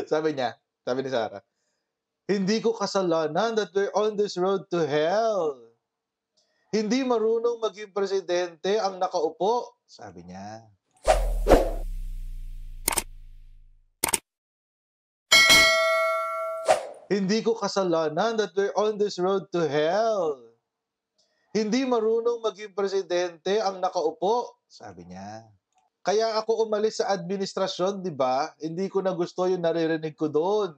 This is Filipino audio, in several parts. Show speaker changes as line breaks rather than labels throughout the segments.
Sabi niya, sabi ni Sarah, "Hindi ko kasalanan that we're on this road to hell. Hindi marunong maging presidente ang nakaupo," sabi niya. "Hindi ko kasalanan that we're on this road to hell. Hindi marunong maging presidente ang nakaupo," sabi niya. "Kaya ako umalis sa administrasyon, 'di ba? Hindi ko na gusto yung naririnig ko do'n,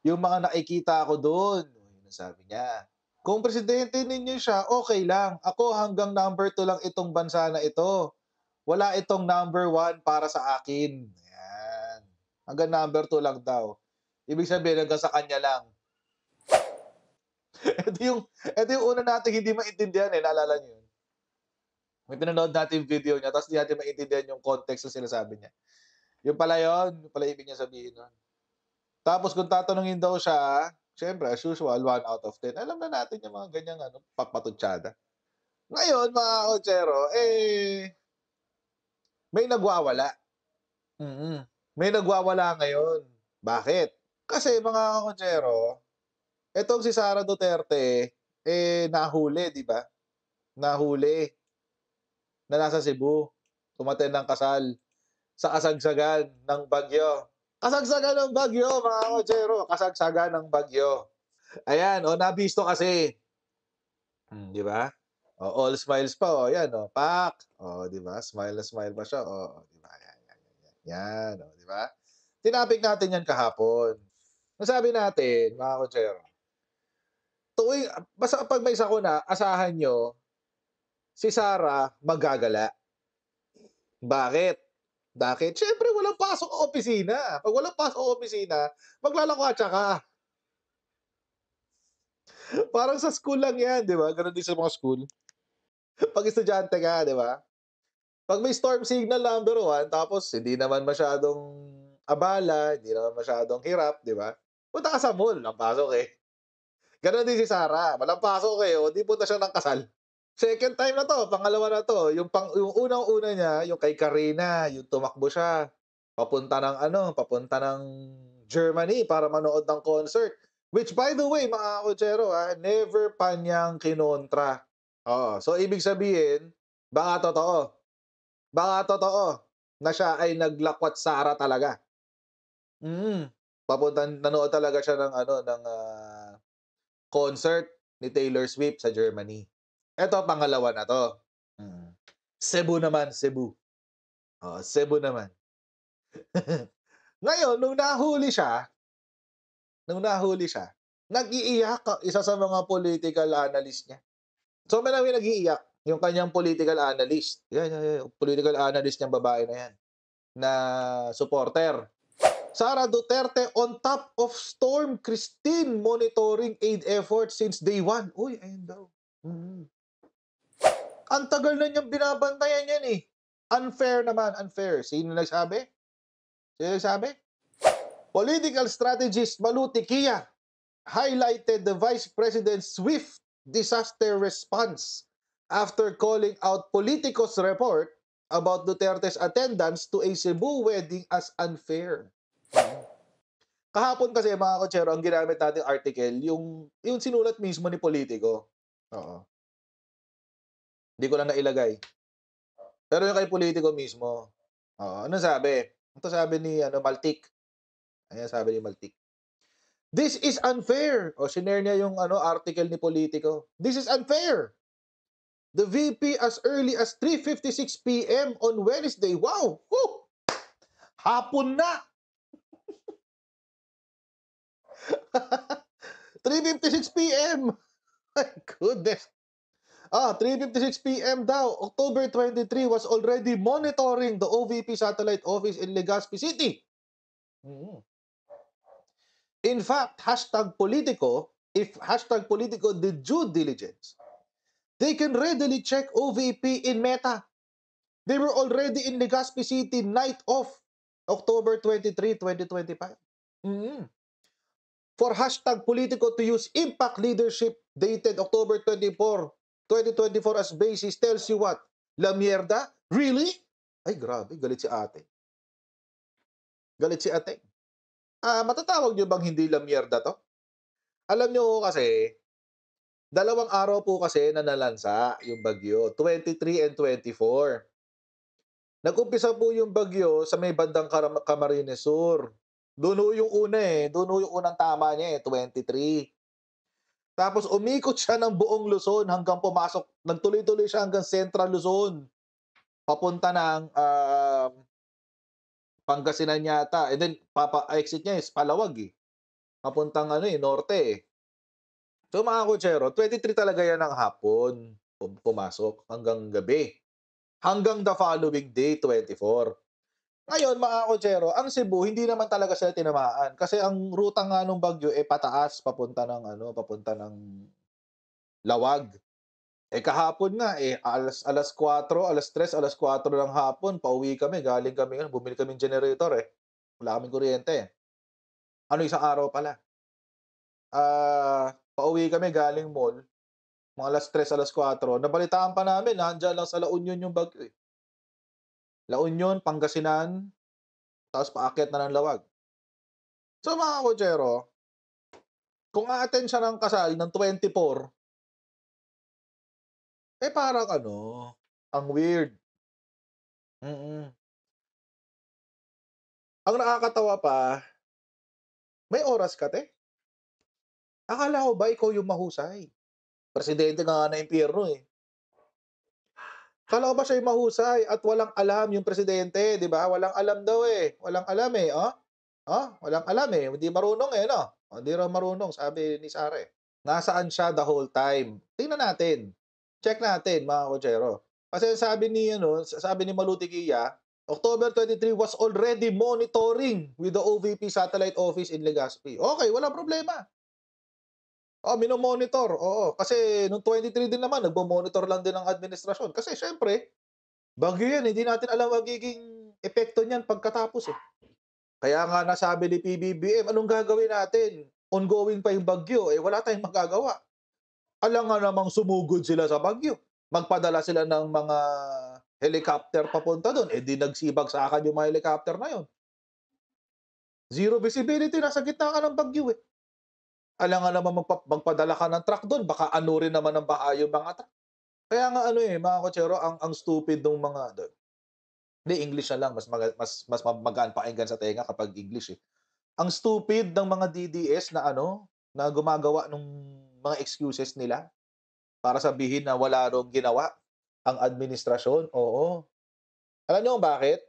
yung mga nakikita ko do'n." Yun ang sabi niya. "Kung presidente ninyo siya, okay lang. Ako hanggang number 2 lang itong bansa na ito. Wala itong number 1 para sa akin." Ayan. Hanggang number 2 lang daw. Ibig sabihin hanggang sa kanya lang. Ito yung una nating hindi maintindihan, eh, naalala niyo yun? May pinanood natin yung video niya tapos di natin maintindihan yung context ng sinasabi niya. Yun pala yun, yun pala ibig niyang sabihin nun. Tapos kung tatanungin daw siya, siyempre as usual, 1 out of 10. Alam na natin yung mga ganyang ano, papatutsyada. Ngayon mga kotsero, may nagwawala. Mm. May nagwawala ngayon. Bakit? Kasi mga kotsero, etong si Sara Duterte, nahuli, di ba? Nahuli na nasa Cebu, umattend ng kasal sa kasagsagan ng bagyo. Kasagsagan ng bagyo, mga kotsero, kasagsagan ng bagyo. Ayan, o nabisto kasi. Di ba? All smiles pa, oh, yan, oh, pak. Oh, di ba? Smile na smile pa siya, oh, di ba? Yan, yan, yan, yan. Yan, oh, di ba? Tinapik natin yan kahapon. Nasabi natin, mga kotsero, basta pag may sakuna, asahan nyo, si Sarah magagala. Bakit? Bakit? Siyempre walang pasok ang opisina. Pag walang pasok ang opisina, maglalakwatsa ka. Parang sa school lang yan, di ba? Ganun din sa mga school. Pag estudyante ka, di ba? Pag may storm signal number 1, tapos hindi naman masyadong abala, hindi naman masyadong hirap, di ba? Punta ka sa mall, ang pasok eh. Ganon din si Sarah, walang pasok eh, o di punta siya ng kasal. Second time na 'to, pangalawa na 'to, yung unang-una niya, yung kay Karina, yung tumakbo siya, papunta ng Germany para manood ng concert. Which by the way, mga kotsero, never pa niyang kinontra. Oo, so ibig sabihin, baka totoo, baka totoo na siya ay naglakwat Sara talaga. Mm, nanood talaga siya ng ano, concert ni Taylor Swift sa Germany. Eto pangalawa na 'to. Mm. Cebu naman, Cebu. Oo, Cebu naman. Ngayon nung nahuli siya, nag-iiyak ang isa sa mga political analyst niya. So maraming nag-iiyak, yung kanyang political analyst. Yan, yung political analyst niyang babae na yan, na supporter. Sara Duterte on top of Storm Christine monitoring aid efforts since day 1. Uy, ayun daw. Mm. Ang tagal na niyang binabantayan yan, eh. Unfair naman, unfair. Sino nagsabi? Sino nagsabi? Political strategist Maluti Kia highlighted the Vice President's swift disaster response after calling out Politico's report about Duterte's attendance to a Cebu wedding as unfair. Kahapon kasi mga kotsero, ang ginamit nating article, yung sinulat mismo ni Politico. Oo. Hindi ko lang nailagay. Pero yung kay Politico mismo, oo, anong sabi? Ito sabi ni Maltik. Ayan sabi ni Maltik. "This is unfair." O shinare niya yung article ni Politico. "This is unfair. The VP as early as 3:56 PM on Wednesday." Wow! Woo! Hapon na. 3:56 PM. My goodness. 3:56 PM daw, October 23 was already monitoring the OVP satellite office in Legazpi City. Mm. In fact, if hashtag Politico did due diligence, they can readily check OVP in Meta. They were already in Legazpi City night of October 23, 2025. Mm. For hashtag Politico to use impact leadership dated October 24, 2024 as basis tells you what? La mierda? Really? Ay, grabe. Galit si ate. Galit si ate. Matatawag niyo bang hindi lamierda 'to? Alam niyo kasi, 2 araw po kasi na nalansa yung bagyo, 23 and 24. Nag-umpisa po yung bagyo sa may bandang Camarines Sur. Dun ho yung una, dun ho yung unang tama niya, 23. Tapos umikot siya ng buong Luzon hanggang pumasok, nagtuloy-tuloy siya hanggang Central Luzon, papunta ng, Pangasinan yata, and then exit niya is Palawag, papuntang ano, norte, eh. So mga kutsero, 23 talaga yan ng hapon, pumasok hanggang gabi, hanggang the following day, 24. Ngayon mga kutsero, ang Cebu hindi naman talaga sila tinamaan kasi ang ruta nga nung bagyo, pataas papunta ng ano, papunta ng Lawag. Kahapon nga, alas alas 4, alas 4 ng hapon pauwi kami, galing kami ano, bumili kaming generator, wala kaming kuryente. Ano, isang araw pala. Pauwi kami galing mall, mga alas 4, nabalitaan pa namin nandiyan lang sa La Union yung bagyo, La Union, Pangasinan, tapos paakyat na ng Lawag. So mga kotsero, kung a-attend siya ng kasal ng 24, parang ano, ang weird. Mm. Ang nakakatawa pa, may oras ka 'te? Akala ko ba ikaw yung mahusay? Presidente ka nga ng impyerno, eh. Akala ko ba siya yung mahusay at walang alam yung presidente, 'di ba? Walang alam daw, walang alam, oh. Oh, walang alam, hindi marunong, 'no? Oh, hindi raw marunong sabi ni Sara, eh. Nasaan siya the whole time? Tingnan natin, check natin mga kotsero. Kasi sabi ni ano, sabi ni Maluti-Gia, October 23 was already monitoring with the OVP satellite office in Legazpi. Okay, walang problema. Mino-monitor, oo. Kasi nung 23 din naman nagmo-monitor lang din ang administrasyon. Kasi siyempre, bagyo 'yan, hindi natin alam magiging epekto niyan pagkatapos, eh. Kaya nga nasabi ni PBBM, anong gagawin natin? Ongoing pa yung bagyo, wala tayong magagawa. Alangan namang sumugod sila sa bagyo. Magpadala sila ng mga helicopter papunta do'n, 'di nagsibagsakan yung mga helicopter na 'yon. Zero visibility, nasa gitna ka ng bagyo, eh. Alangan naman magpadala ka ng truck do'n, baka anurin naman ng baha yung mga truck. Kaya nga ano, mga kotsero, ang stupid nung mga do'n. Hindi, English na lang, mas magaan pakinggan sa tenga kapag English, eh. Ang stupid ng mga DDS na ano, na gumagawa nung mga excuses nila para sabihin na wala raw ginawa ang administrasyon, oo. Alam niyo kung bakit?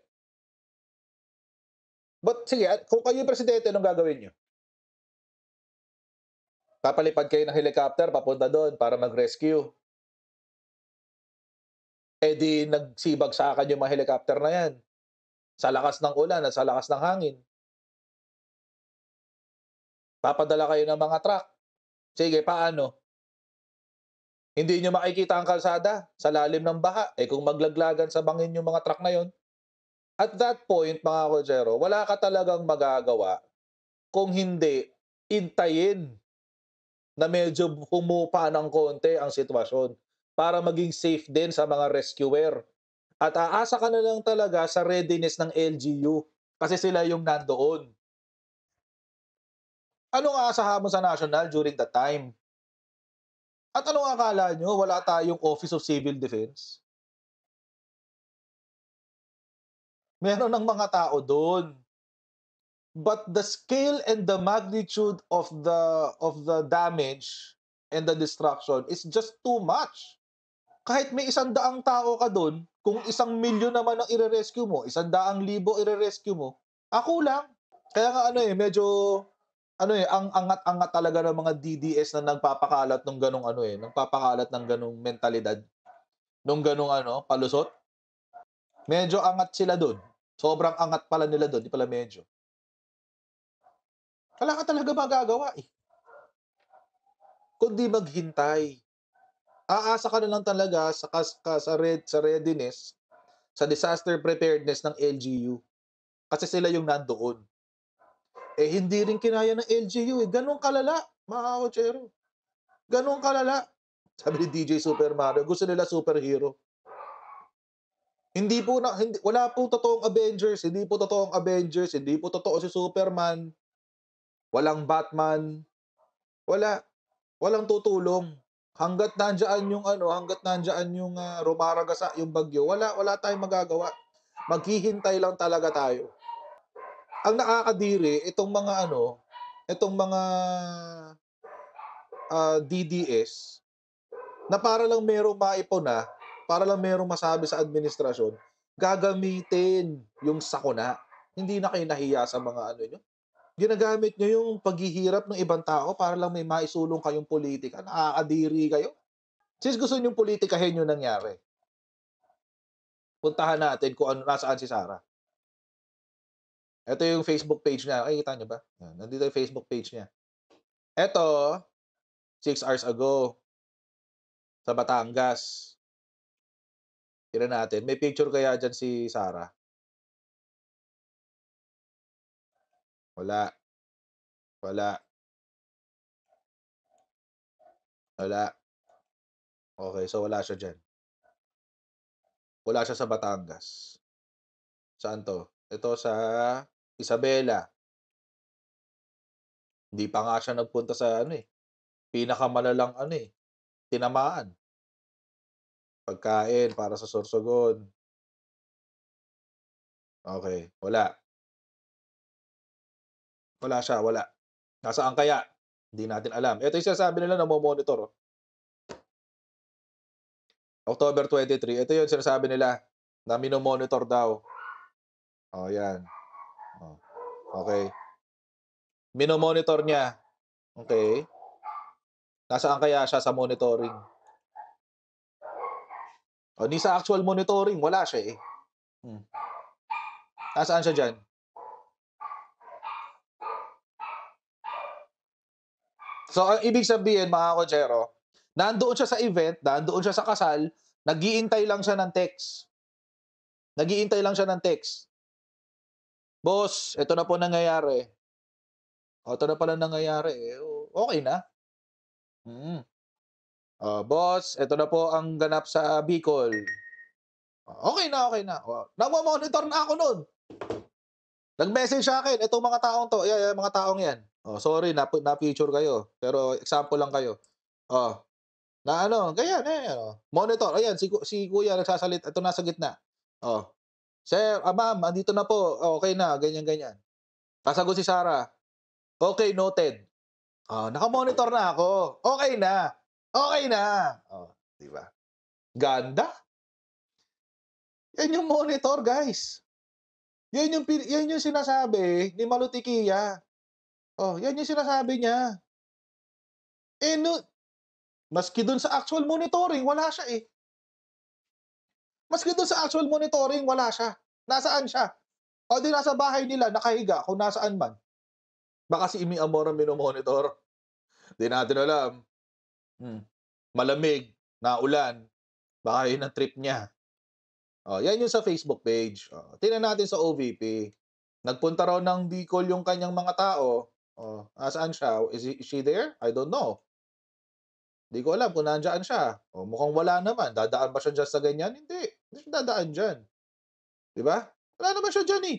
Sige, kung kayo yung presidente, anong gagawin niyo? Papalipad kayo ng helicopter papunta do'n para mag-rescue. 'Di nagsibagsakan yung mga helicopter na 'yan, sa lakas ng ulan at sa lakas ng hangin. Papadala kayo ng mga truck. Sige, paano? Hindi niyo makikita ang kalsada sa lalim ng baha, kung maglaglagan sa bangin yung mga truck na yon, at that point mga kotsero, wala ka talagang magagawa kung hindi hintayin na medyo humupa ng konti ang sitwasyon para maging safe din sa mga rescuer. At aasa ka na lang talaga sa readiness ng LGU kasi sila yung nandoon. Anong aasahan mo sa national during that time? At anong akala nyo, wala tayong Office of Civil Defense? Meron ng mga tao do'n. But the scale and the magnitude of the damage and the destruction is just too much. Kahit may 100 tao ka do'n, kung 1,000,000 naman ang ire-rescue mo, 100,000 ire-rescue mo, kulang. Kaya nga ano, medyo ano, ang angat-angat talaga ng mga DDS na nagpapakalat nung gano'ng ano, nagpapakalat ng gano'ng mentalidad, nung gano'ng ano, palusot. Medyo angat sila do'n. Sobrang angat pala nila do'n, 'di pala medyo. Wala ka talaga magagawa, kundi maghintay. Aasa ka na lang talaga sa sa readiness, sa disaster preparedness ng LGU, kasi sila yung nandoon. Hindi rin kinaya ng LGU, gano'n kalala, mga kotsero, gano'n kalala. Sabi ni DJ Super Mario, gusto nila superhero. Hindi wala pong totoong Avengers, hindi po totoong Avengers, hindi po totoo si Superman. walang Batman, wala. Walang tutulong. Hangga't nandiyan yung rumaragasa yung bagyo, wala tayong magagawa. Maghihintay lang talaga tayo. Ang nakakadiri itong mga DDS na para lang merong maipuna, para lang merong masabi sa administrasyon, gagamitin yung sakuna. Hindi na kayo nahiya sa mga nyo. Ginagamit nyo yung paghihirap ng ibang tao para lang may maisulong kayong politika. Nakakadiri kayo. Since gusto nyong politikahin yung nangyari, puntahan natin kung nasaan si Sara. Ito yung Facebook page niya. Ay, kita nyo ba? Yan, nandito yung Facebook page niya. Ito, 6 hours ago, sa Batangas. Tignan natin. May picture kaya dyan si Sara? Wala. Wala. Wala. Okay, so wala siya dyan. Wala siya sa Batangas. Saan to? Ito sa Isabela. Hindi pa nga siya nagpunta sa pinakamalalang tinamaan. Pagkain para sa Sorsogon. Okay, wala. Wala siya, wala. Nasaan kaya? Hindi natin alam. Ito yung sinasabi nila na monitor. October 23. Ito yung sinasabi nila na minomonitor daw. Oh, yan. Oh, okay. Minomonitor niya. Okay. Nasaan kaya siya sa monitoring? O, di sa actual monitoring, wala siya eh. Nasaan siya dyan? So, ang ibig sabihin, mga kotsero, nandoon siya sa event, nandoon siya sa kasal, nag-iintay lang siya ng text. Nag-iintay lang siya ng text. Boss, ito na po nangyayari. O, ito na pala nangyayari. Okay na. Boss, ito na po ang ganap sa Bicol. Okay na, okay na. Nagmamonitor na ako nun. Nag-message sa akin, itong mga taong to, mga taong yan. Sorry, na-feature kayo. Pero example lang kayo. Ganyan, monitor. Ayan, si kuya nagsasalit. Ito nasa gitna. Sir, ma'am, andito na po. Okay na, ganyan. Kasagot si Sara. Okay, noted. Naka-monitor na ako. Okay na. Okay na. Di ba? Ganda. Yan yung monitor, guys. Yan yung sinasabi ni Malutikia. Yan yung sinasabi niya. Maski dun sa actual monitoring, wala siya eh. Maski dun sa actual monitoring, wala siya. Nasaan siya? Di nasa bahay nila, nakahiga, kung nasaan man. Baka si Imi Amor ang minomonitor. Di natin alam. Malamig, naulan. Baka yun ang trip niya. Yan yung sa Facebook page. Tingnan natin sa OVP. Nagpunta raw ng Bicol yung kanyang mga tao. Asaan siya? Is she there? I don't know. Hindi ko alam kung nandiyan siya. Mukhang wala naman. Dadaan ba siya dyan sa ganyan? Hindi. Hindi siya dadaan dyan. Diba? Wala naman siya dyan eh.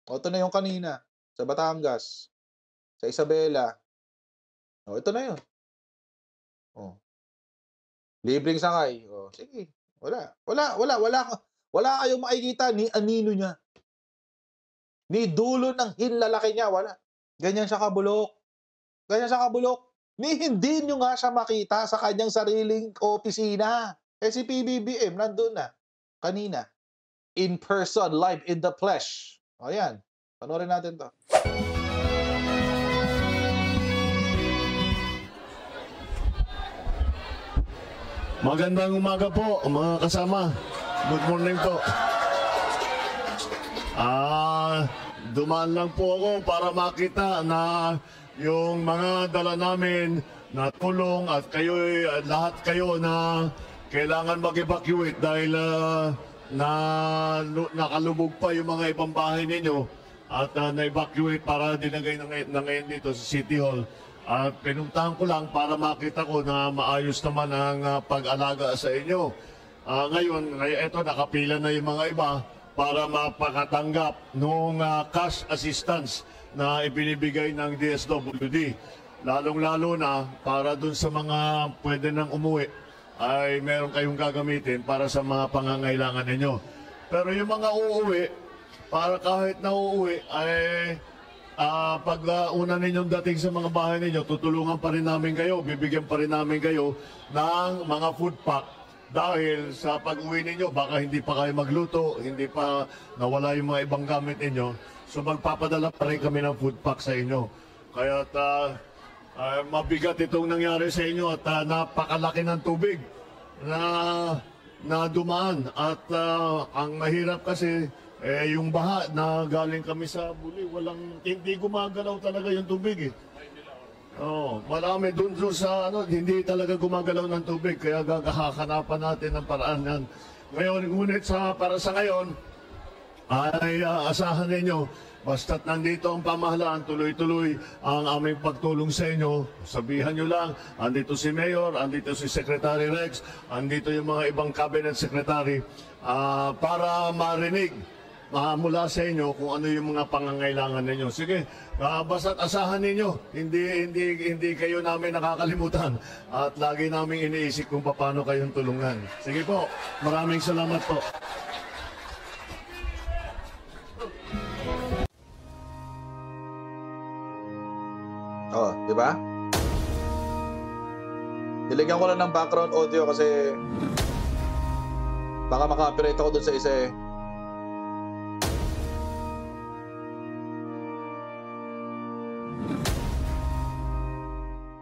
Ito na yung kanina. Sa Batangas. Sa Isabela. Ito na yun. Libreng sakay. Sige. Wala kayong makikita ni anino niya. Ni dulo ng hinlalaki niya. Wala. Ganyan siya kabulok. Ni hindi nyo nga siya makita sa kanyang sariling opisina. Si PBBM, nandun na. Kanina. In person, live in the flesh. Ayan. Panoorin natin to.
Magandang umaga po, mga kasama. Good morning po. Dumaan lang po ako para makita na yung mga dala namin na tulong at lahat kayo na kailangan mag-evacuate dahil nakalubog pa yung mga ibang bahay ninyo at na-evacuate para dinagay na ngayon dito sa City Hall. At pinuntahan ko lang para makita ko na maayos naman ang pag-alaga sa inyo. Ngayon, eto nakapila na yung mga iba para mapakatanggap ng cash assistance na ibinibigay ng DSWD. Lalong-lalo na para dun sa mga pwede nang umuwi ay meron kayong gagamitin para sa mga pangangailangan ninyo. Pero yung mga uuwi, para kahit na uuwi ay pag una ninyong dating sa mga bahay ninyo, tutulungan pa rin namin kayo, bibigyan pa rin namin kayo ng mga food pack. Dahil sa pag-uwi ninyo, baka hindi pa kayo magluto, hindi pa nawala yung mga ibang gamit ninyo. So magpapadala pa rin kami ng food pack sa inyo. Kaya mabigat itong nangyari sa inyo at napakalaki ng tubig na dumaan. At ang mahirap kasi, yung baha na galing kami sa Buli, hindi gumagalaw talaga yung tubig eh. Oh, marami dun sa hindi talaga gumagalaw ng tubig, kaya gagahakanapan natin ng paraan yan. Ngayon, ngunit para sa ngayon, ay asahan ninyo, basta't nandito ang pamahalaan, tuloy-tuloy ang aming pagtulong sa inyo. Sabihan nyo lang, andito si Mayor, andito si Secretary Rex, andito yung mga ibang cabinet secretary para marinig mula sa inyo kung ano yung mga pangangailangan ninyo. Sige, basta't asahan ninyo, hindi kayo namin nakakalimutan at lagi namin iniisip kung paano kayong tulungan. Sige po, maraming salamat po.
Oh, di ba? Nilagyan ko lang ng background audio kasi baka maka-copyright ako dun sa isa eh.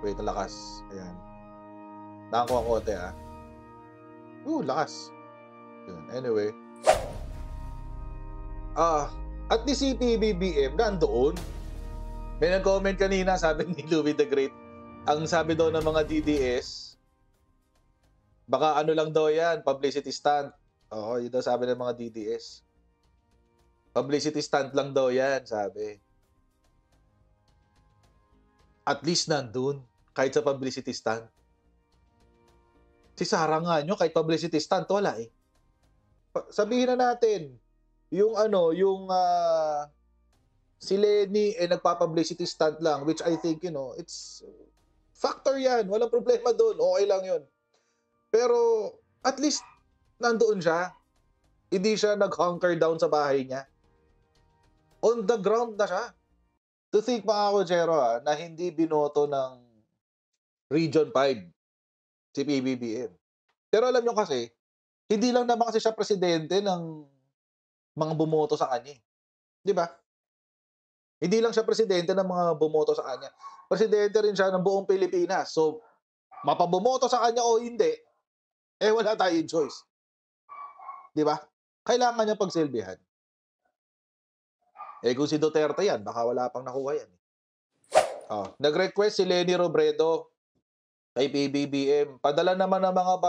Wait, lakas. Ayan. Nakakuha ko konti ah. Lakas. Yun. Anyway. At least si PBBM nandoon. May nag-comment kanina, sabi ni Louis the Great, ang sabi daw ng mga DDS, baka ano lang daw yan, publicity stunt. Oo, yun daw sabi ng mga DDS. Publicity stunt lang daw yan, sabi. At least nandun, kahit sa publicity stunt. Si Sara nga nyo, kahit publicity stunt, wala eh. Sabihin na natin, si Lenny nagpa-publicity stunt lang, which I think, it's factor yan. Walang problema doon. Okay lang yun. Pero, at least, nandoon siya. Hindi siya nag-hunker down sa bahay niya. On the ground na siya. To think, mga Kojero, na hindi binoto ng Region 5 si PBBM. Pero alam nyo kasi, hindi lang naman kasi siya presidente ng mga bumoto sa kanya. Di ba? Hindi lang siya presidente ng mga bumoto sa kanya. Presidente rin siya ng buong Pilipinas. So, mapabumoto sa kanya o hindi, wala tayong choice. Di ba? Kailangan niya pagsilbihan. Kung si Duterte yan, baka wala pang nakuha yan. Nag-request si Leni Robredo kay PBBM. Padala naman ng mga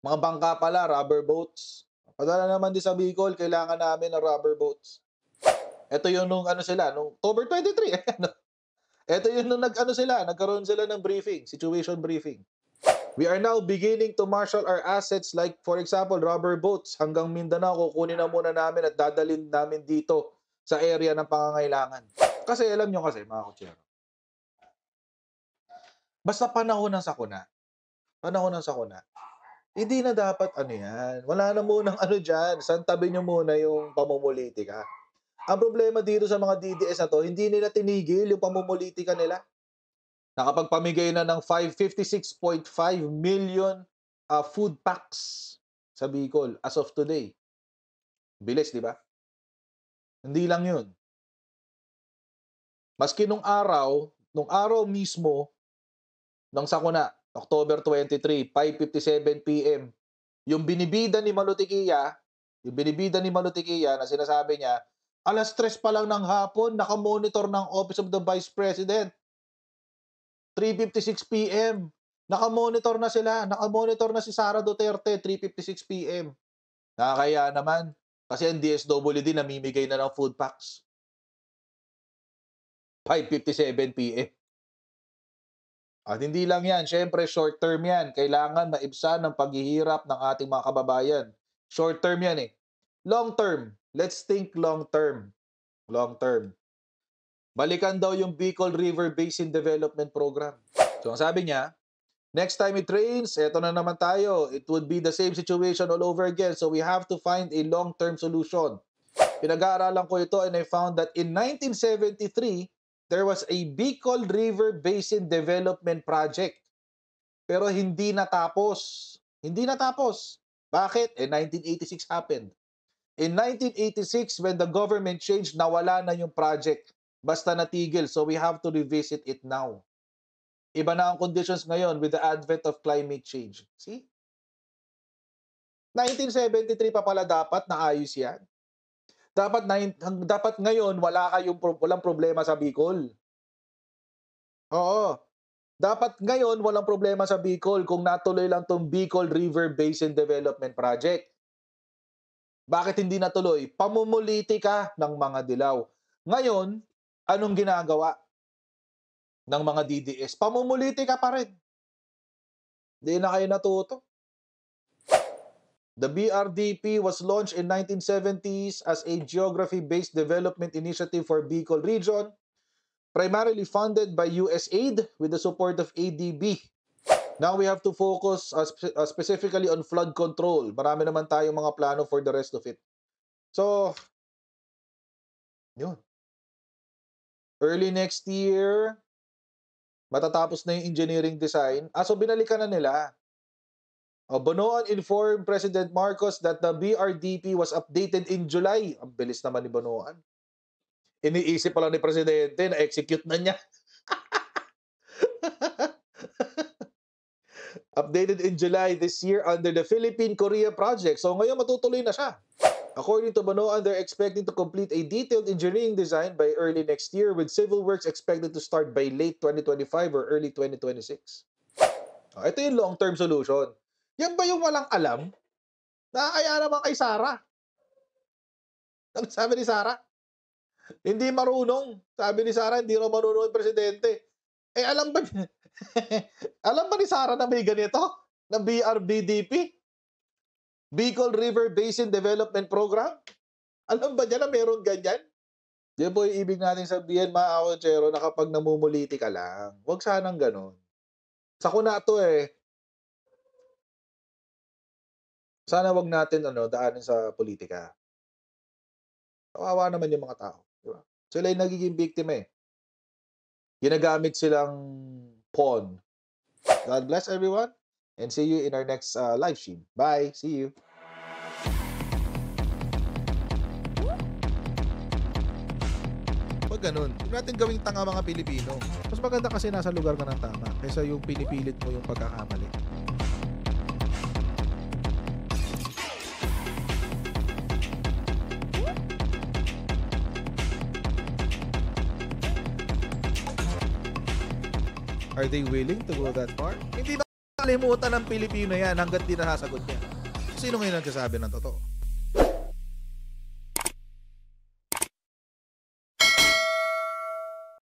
mga bangka pala, rubber boats. Padala naman din sa Bicol, kailangan namin ng rubber boats. Ito yung nung October 23. Ito yung nung nagkaroon sila ng briefing, situation briefing. We are now beginning to marshal our assets like, for example, rubber boats hanggang Mindanao. Kukunin na muna namin at dadalhin namin dito sa area ng pangangailangan. Kasi alam nyo kasi, mga Kutsero, basta panahon ng sakuna, hindi na dapat yan. Wala na munang dyan. Santabi nyo muna yung pamumulitika. Ang problema dito sa mga DDS na to, hindi nila tinigil yung pamumulitika nila. Nakapagpamigay na ng 56.5 million food packs sa Bicol as of today. Bilis, di ba? Hindi lang yun. Maski nung araw mismo ng sakuna, October 23, 5:57 PM, yung binibida ni Malutiquilla na sinasabi niya, 3:00 pa lang ng hapon, nakamonitor ng Office of the Vice President. 3:56 PM. Nakamonitor na sila. Nakamonitor na si Sara Duterte, 3:56 PM. Nakakaya naman. Kasi ang DSWD namimigay na ng food packs. 5:57 PM. At hindi lang yan. Siyempre, short term yan. Kailangan maibsan ng paghihirap ng ating mga kababayan. Short term yan eh. Long term. Let's think long term. long term. Balikan daw yung Bicol River Basin Development Program. So ang sabi niya, next time it rains, eto na naman tayo. It would be the same situation all over again. So we have to find a long-term solution. Pinag-aaralan ko ito and I found that in 1973, there was a Bicol River Basin Development Project. Pero hindi natapos. Hindi natapos. Bakit? 1986 happened. In 1986, when the government changed, nawala na yung project. Basta natigil. So we have to revisit it now. Iba na ang conditions ngayon with the advent of climate change. See? 1973 pa pala dapat naayos yan. Dapat ngayon walang problema sa Bicol. Oo. Dapat ngayon walang problema sa Bicol kung natuloy lang tong Bicol River Basin Development Project. Bakit hindi natuloy? Pamumulitika ng mga dilaw. Ngayon, anong ginagawa ng mga DDS? Pamumulitika pa rin. Hindi na kayo natuto. The BRDP was launched in 1970s as a geography-based development initiative for Bicol region, primarily funded by USAID with the support of ADB. Now we have to focus specifically on flood control. Marami naman tayong mga plano for the rest of it. So, yun. Early next year, matatapos na yung engineering design. So binalikan na nila. Bonoan informed President Marcos that the BRDP was updated in July. Ang bilis naman ni Bonoan. Iniisip pa lang ni Presidente, na-execute na niya. Updated in July this year under the Philippine-Korea project. So ngayon matutuloy na siya. According to Bonoan, they're expecting to complete a detailed engineering design by early next year with civil works expected to start by late 2025 or early 2026. Ito yung long-term solution. Yan ba yung walang alam? Nakakaya naman kay Sara. Ano sabi ni Sara? Hindi marunong. Sabi ni Sara, hindi raw marunong yung presidente. Alam ba alam ba ni Sara na may ganito? Na BRBDP? Bicol River Basin Development Program? Alam ba niya na meron ganyan? Di po yung ibig natin sabihin, mga kakonsyero, na kapag namumuliti ka lang, huwag sanang ganon. Sa kuna to sana wag natin daanin sa politika. Kawawa naman yung mga tao. Diba? Sila yung nagiging biktima Ginagamit silang pawn. God bless everyone and see you in our next live stream. Bye. See you. Pag ganun, huwag natin gawing tanga mga Pilipino. Mas maganda kasi nasa lugar ka ng tama kaysa yung pinipilit mo yung pagkakamali. Are they willing to go that far? Hindi na kalimutan ng Pilipino yan hanggat di nasasagot niya. Sino ngayon nagsasabi ng totoo?